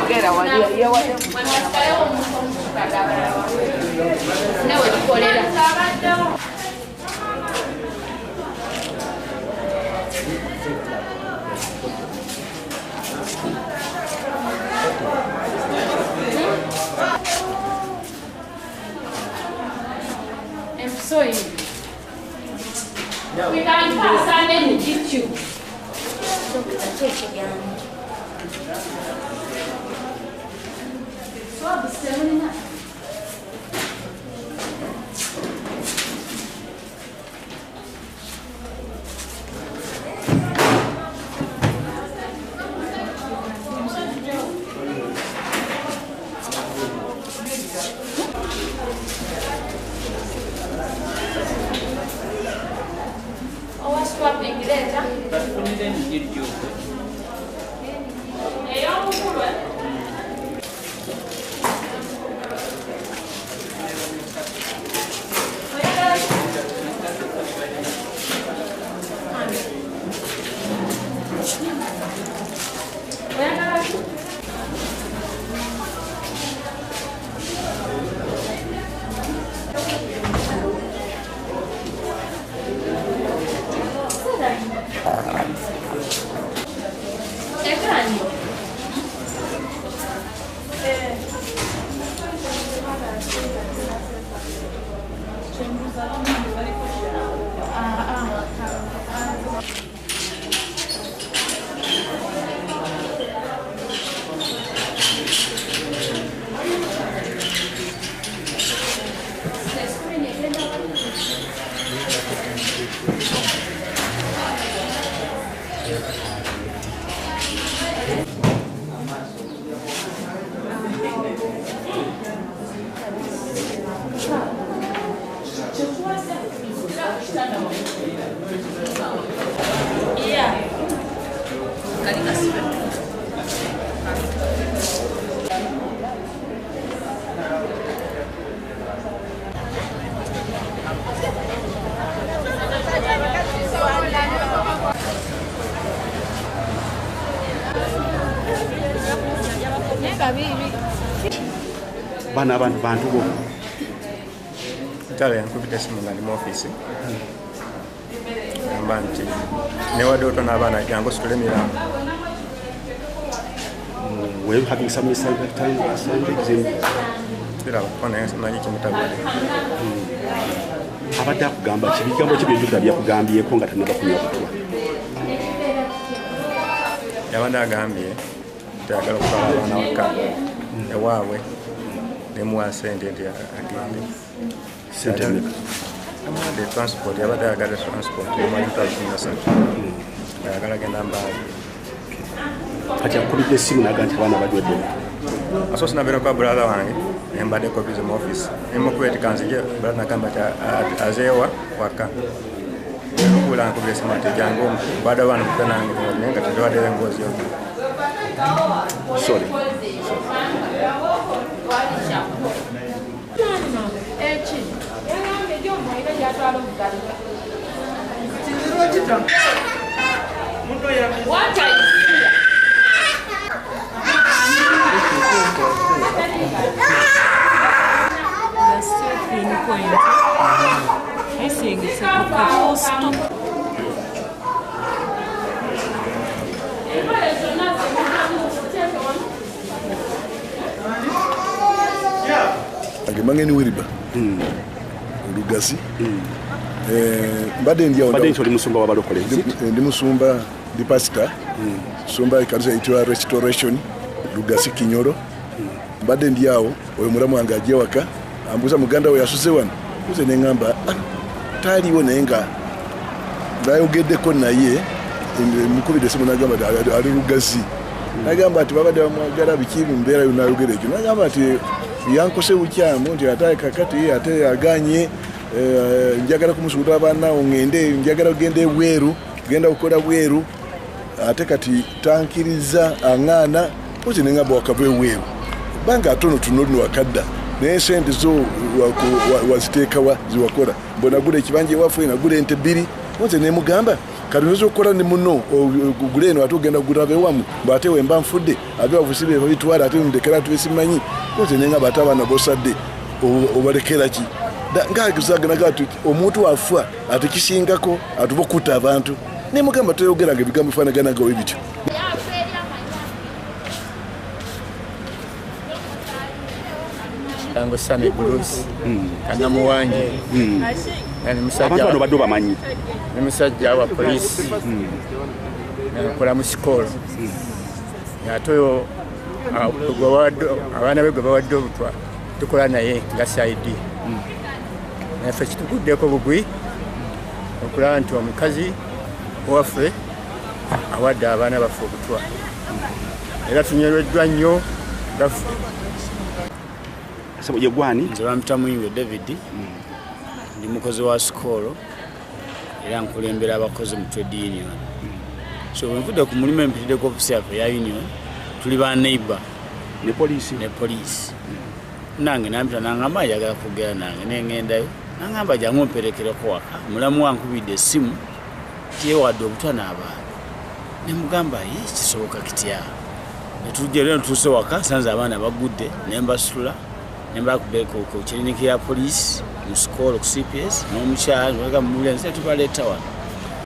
Ogera wali ya wali. Nawe tukolera. I'm sorry. We can pass and then give you. Bana abantu bo tale yankubita simu nga ndi mu office gamba nti newadde oto n'abaana jangu situle emirambo. Were you having some missile that time? Siraba kone simanyi kimutabule. Abadde akugamba ki bigambo ki by'enjogera byakugambyeko nga tannaba kunywa kutwa? Yabadde agambye nti ayagala okutwala abaana waka ewaabwe nemuwa sente nti agende. Sente mmeka? Amuwadde transport, yabadde ayagala transport emali 13,000 ayagala agenda Mbale. Kati akubidde essimu n'agamba nti abaana bajwedde. So sinabeera kwa brother wange embadde kopize mu office emukubeti kanzije brother nakamba nti azeewa waka okula nkubira essimu ati jangu mbadde abantu kutanange naye nga teziwaddeyo emboozi yo. Sorry. What are you doing? They're still pinpointing. I think it's a couple stop. Mangeni wiriba Lugasi mbadde ndi Mbadde nti oli musumba w'abalokole. Ndi musumba ndi pastor sumba ikanisa itwa Restoration Lugasi Kinyoro mbadde ndi awo oyo mulamu wange ajje waka ambuza muganda we yasuze wano uze nengamba taliwo naye nga nayogeddeko naye mukubidde essimu nagamba ali Lugasi nagamba ati babadde bamwagala biki mu mbeera yo nayogera ekyo nagamba ati yankose bukyamu nti ate kakati ate aganye njagala kumusuuta bannawo ngende njagala kugenda ebweru genda kukola bweru ate kati tankiriza aŋŋaana ozi nengamba wakava ebweru banga atono tunoni wakadda naye sente zo waziteekawa ziwakola mbonagula ekibanja ewaffe nagula ente 2 ozi nemugamba kati oyinza okukola ne muno ogule eno ate ogenda kugulaba ewamu mbate wemba nfudde abe bavusibe babitwala ate ndekera twesimanyi koze nenga bata abaana bosadde obalekera ki ngaagisaganaga ati omuntu afa ate kisingako atuba okutta abantu ne mugamba toyogeranga ebigambo bifaanaganaga we bityo. Tango Sami Bruce kana muwanje yani musajja abantu baddo bamanyi ni musajja wa police nakola mu sikolo yatoyo abana bego bawadde obutwa tukola naye nga saidi nafe kituguddeko bugwi okulaba nti omukazi waffe awadde abaana baffe obutwa era tunywereddwa nnyo gaffe. Sabo je gwani nze bamutamuyindo David ndi mukozi wa sikolo era nkulembera abakozi mu trade union so nvude ku mulimu empitide ku office ya union tuli ba neighbor ne police nange nampita nangamba yagala kugera nange nengendayo nangamba jangu mperekere ko waka mulamu wankubidde simu tiyewadde obutwa n'abantu ne mugamba kisoboka kitya netujja tuse waka sanza abaana bagudde nembasula nemba kubeko ku kiriniki ya police mu sikolo ku CPS n'omukyala nga mubule nse tubaleta wano